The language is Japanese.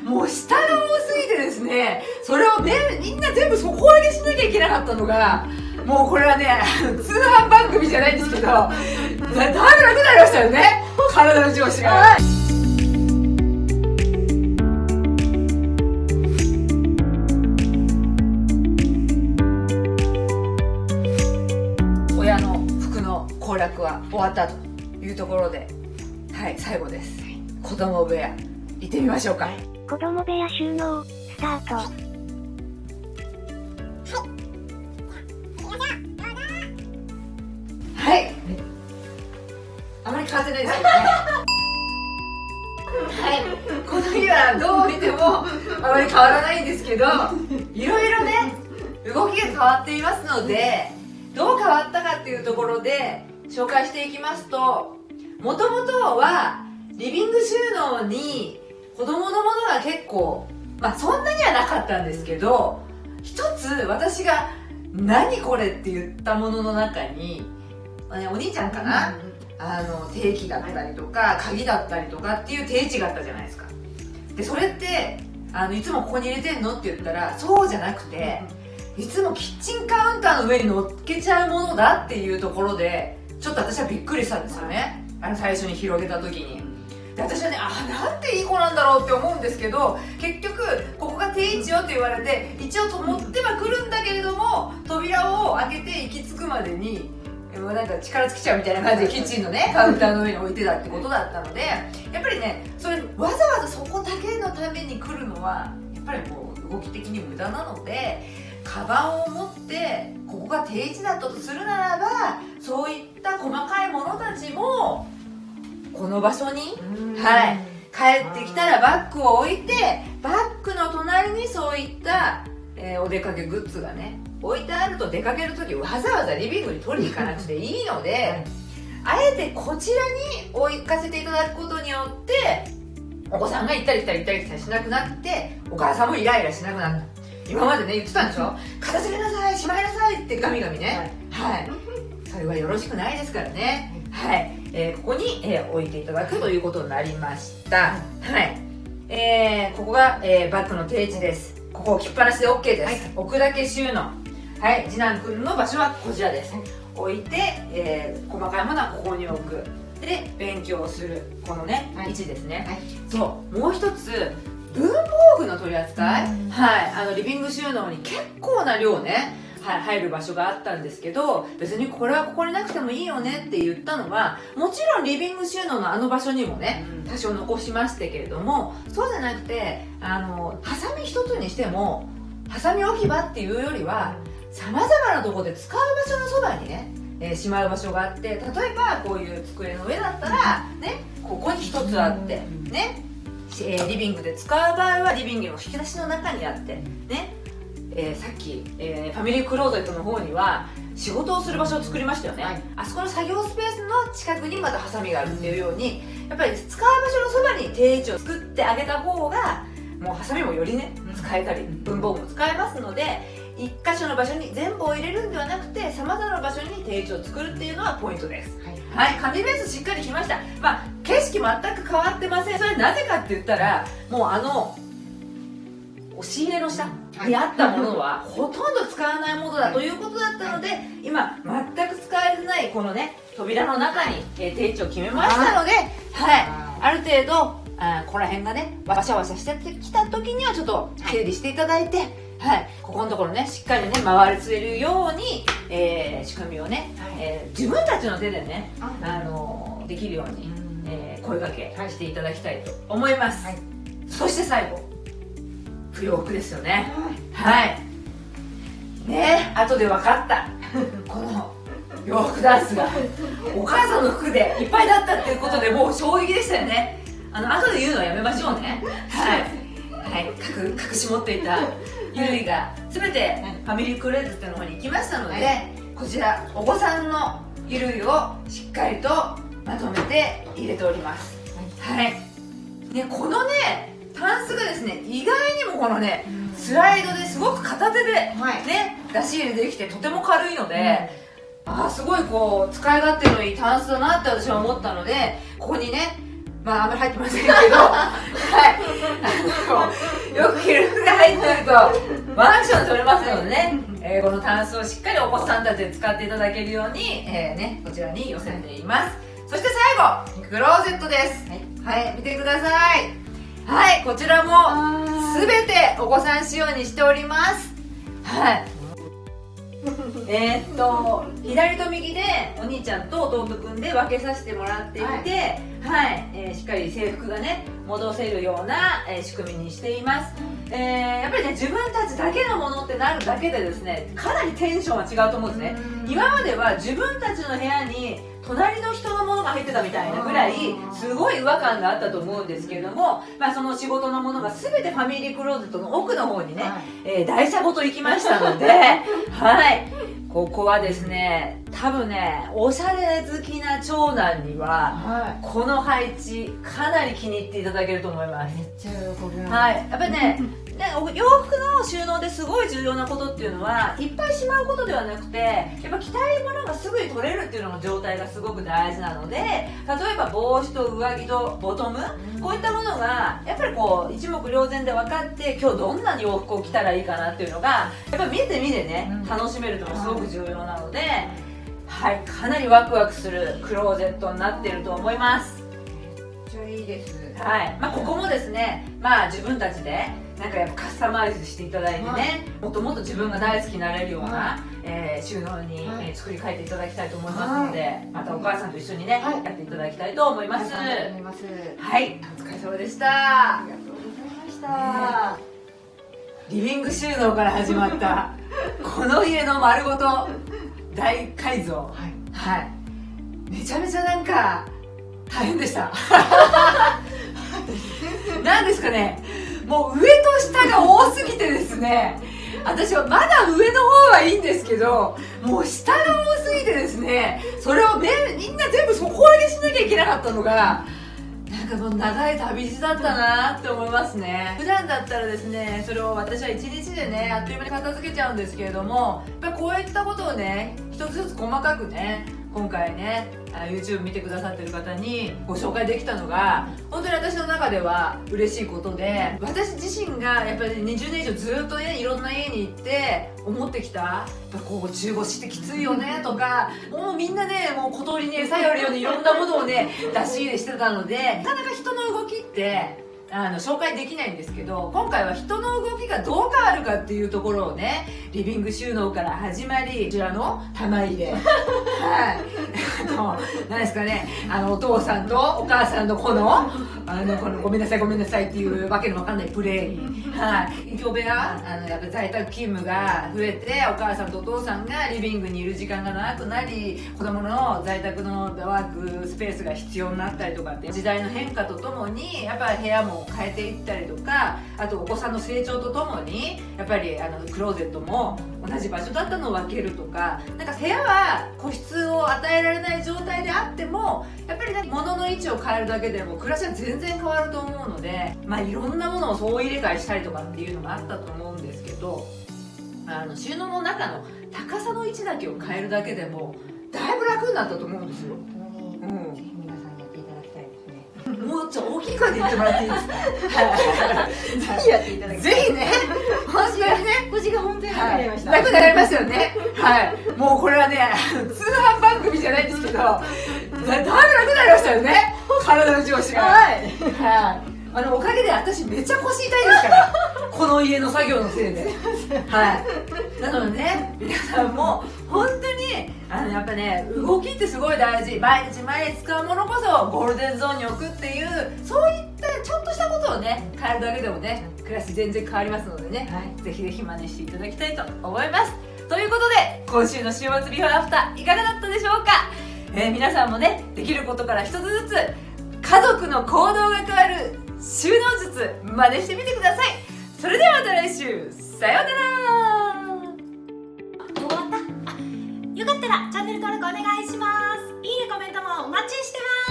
もう下が多すぎてですね、それをね、みんな全部底上げしなきゃいけなかったのが、もうこれはね、通販番組じゃないんですけど、だいぶ楽になりましたよね、体の調子が。親の服の攻略は終わったというところで、はい、最後です。子供部屋、行ってみましょうか。子供部屋収納、スタート。はい。あまり変わってないですけどね。はい。この日はどう見てもあまり変わらないんですけど、いろいろね、動きが変わっていますので、どう変わったかっていうところで紹介していきますと、もともとはリビング収納に子供のものが結構、そんなにはなかったんですけど、一つ私が何これって言ったものの中に、お兄ちゃんかな、定期だったりとか鍵だったりとかっていう定位置があったじゃないですか。でそれっていつもここに入れてんのって言ったら、そうじゃなくて、いつもキッチンカウンターの上に乗っけちゃうものだっていうところで、ちょっと私はびっくりしたんですよね、最初に広げた時に。で私はね、なんていい子なんだろうって思うんですけど、結局ここが定位置よって言われて、一応持ってはくるんだけれども、扉を開けて行き着くまでになんか力尽きちゃうみたいな感じでキッチンのねカウンターの上に置いてたってことだったので、やっぱりね、それわざわざそこだけのために来るのはやっぱりもう動き的に無駄なので、カバンを持ってここが定位置だったとするならば、そういった細かいものたちもこの場所に、はい、帰ってきたらバッグを置いて、バッグの隣にそういった、お出かけグッズがね置いてあると、出かける時わざわざリビングに取りに行かなくていいので、あえてこちらに置かせていただくことによって、お子さんが行ったり来たり行ったり来たりしなくなって、お母さんもイライラしなくなった。今までね言ってたんでしょ、片付けなさい、しまいなさいってガミガミね、はい、それはよろしくないですからね。はい、ここに、置いていただくということになりました。はい、ここが、バッグの定位置です。ここ置きっぱなしで OK です、置くだけ収納。はい、次男くんの場所はこちらです。置いて、細かいものはここに置く。で勉強をするこのね、位置ですね。そう、もう一つ文房具の取り扱い、はい、リビング収納に結構な量ね、はい、入る場所があったんですけど、別にこれはここになくてもいいよねって言ったのは、もちろんリビング収納の場所にもね多少残しましたけれども、そうじゃなくてハサミ一つにしてもハサミ置き場っていうよりは、さまざまなところで使う場所のそばにね、しまう場所があって、例えばこういう机の上だったらね、ここに一つあってね、リビングで使う場合はリビングの引き出しの中にあってね、さっき、ファミリークローゼットの方には仕事をする場所を作りましたよね、あそこの作業スペースの近くにまたハサミがあるっていうように、やっぱり使う場所のそばに定位置を作ってあげた方が、もうハサミもよりね使えたり、文房具も使えますので、一箇所の場所に全部を入れるんではなくて、さまざまな場所に定位置を作るっていうのはポイントです。はい、紙ベースしっかりきました。景色全く変わってません。それなぜかって言ったら、もう押し入れの下にあったものはほとんど使わないものだということだったので、今全く使えてないこのね扉の中に定位置を決めましたので、はい、ある程度ここら辺がねワシャワシャしてきた時にはちょっと整理していただいて、はい、ここのところねしっかりね回りつれるように、仕組みをね、自分たちの手でね、できるように、声掛けしていただきたいと思います。そして最後、不要服ですよね。はいね、後で分かったこの洋服ダンスがお母さんの服でいっぱいだったっていうことで、もう衝撃でしたよね。後で言うのはやめましょうね。はい、はい、隠し持っていた衣類が全てファミリークレーズっての方に行きましたので、こちらお子さんの衣類をしっかりとまとめて入れております。はい、ね、このねタンスがですね、意外にもこのねスライドですごく片手でね、出し入れできてとても軽いので、すごいこう使い勝手のいいタンスだなって私は思ったので、ここにねまああんまり入ってませんけどはいよく着る服が入ってるとワンアクション取れますのでね、このタンスをしっかりお子さんたちで使っていただけるように、ね、こちらに寄せています。そして最後クローゼットです。はい、見てください。はい、こちらも全てお子さん仕様にしております。はい左と右でお兄ちゃんと弟くんで分けさせてもらっていて、しっかり制服がね戻せるような、仕組みにしています。やっぱりね自分たちだけのものってなるだけでですねかなりテンションは違うと思うんですね。今までは自分たちの部屋に隣の人のものが入ってたみたいなぐらいすごい違和感があったと思うんですけども、その仕事のものが全てファミリークローゼットの奥の方にね、台車ごと行きましたのでここはですね多分ねおしゃれ好きな長男には、この配置かなり気に入っていただけると思います。めっちゃ喜びます。やっぱりね洋服の収納ですごい重要なことっていうのはいっぱいしまうことではなくて、やっぱ着たいものがすぐに取れるっていうのの状態がすごく大事なので、例えば帽子と上着とボトム、こういったものがやっぱりこう一目瞭然で分かって今日どんな洋服を着たらいいかなっていうのがやっぱり見て見てね楽しめるというのがすごく重要なので、かなりワクワクするクローゼットになっていると思います。めっちゃいいです。ここもですね自分たちでなんかやっぱカスタマイズしていただいてね、もっともっと自分が大好きになれるような、収納に、作り変えていただきたいと思いますので、またお母さんと一緒にね、やっていただきたいと思います。お疲れ様でした。ありがとうございました。リビング収納から始まったこの家の丸ごと大改造、めちゃめちゃなんか大変でしたなんですかね、もう上と下が多すぎてですね、私はまだ上の方はいいんですけど、もう下が多すぎてですね、それをみんな全部底上げしなきゃいけなかったのがなんかもう長い旅路だったなって思いますね。普段だったらですねそれを私は1日でねあっという間に片付けちゃうんですけれども、やっぱりこういったことをね一つずつ細かくね今回ねYouTube 見てくださってる方にご紹介できたのが本当に私の中では嬉しいことで、私自身がやっぱり20年以上ずっとねいろんな家に行って思ってきた、やっぱこう中腰ってきついよねとか、もうみんなねもう小鳥に餌やるようにいろんなものをね出し入れしてたので、なかなか人の動きって紹介できないんですけど、今回は人の動きがどう変わるかっていうところをねリビング収納から始まり、こちらの玉入れ何ですかね、お父さんとお母さんのこのごめんなさいごめんなさいっていうわけのわかんないプレイ、今日部屋やっぱ在宅勤務が増えてお母さんとお父さんがリビングにいる時間が長くなり、子供の在宅のワークスペースが必要になったりとかって時代の変化とともにやっぱり部屋も変えていったりとか、あとお子さんの成長とともにやっぱりクローゼットも同じ場所だったのを分けるとか、なんか部屋は個室を与えられない状態であってもやっぱりね物の位置を変えるだけでも暮らしは全然変わると思うので、いろんなものを総入れ替えしたりとかっていうのがあったと思うんですけど、収納の中の高さの位置だけを変えるだけでもだいぶ楽になったと思うんですよ。ぜひ皆さんやっていただきたいですね。もうちょっと大きい声で言ってもらっていいですかぜひやっていただきたい。ぜひね、本当にね、腰が本当に楽になりました。楽になりますよね。もうこれはね、通販番組じゃないんですけど、だいぶ楽になりましたよね、体の調子が。おかげで私めっちゃ腰痛いですからこの家の作業のせいでなのでね、皆さんも本当にやっぱね動きってすごい大事。毎日毎日使うものこそゴールデンゾーンに置くっていう、そういったちょっとしたことをね変えるだけでもね暮らし全然変わりますのでね、ぜひぜひ真似していただきたいと思います。ということで今週の週末ビフォーアフターいかがだったでしょうか。皆さんもねできることから一つずつ家族の行動が変わる収納術真似してみてください。それではまた来週、さようなら。終わった？よかったらチャンネル登録お願いします。いいねコメントもお待ちしてます。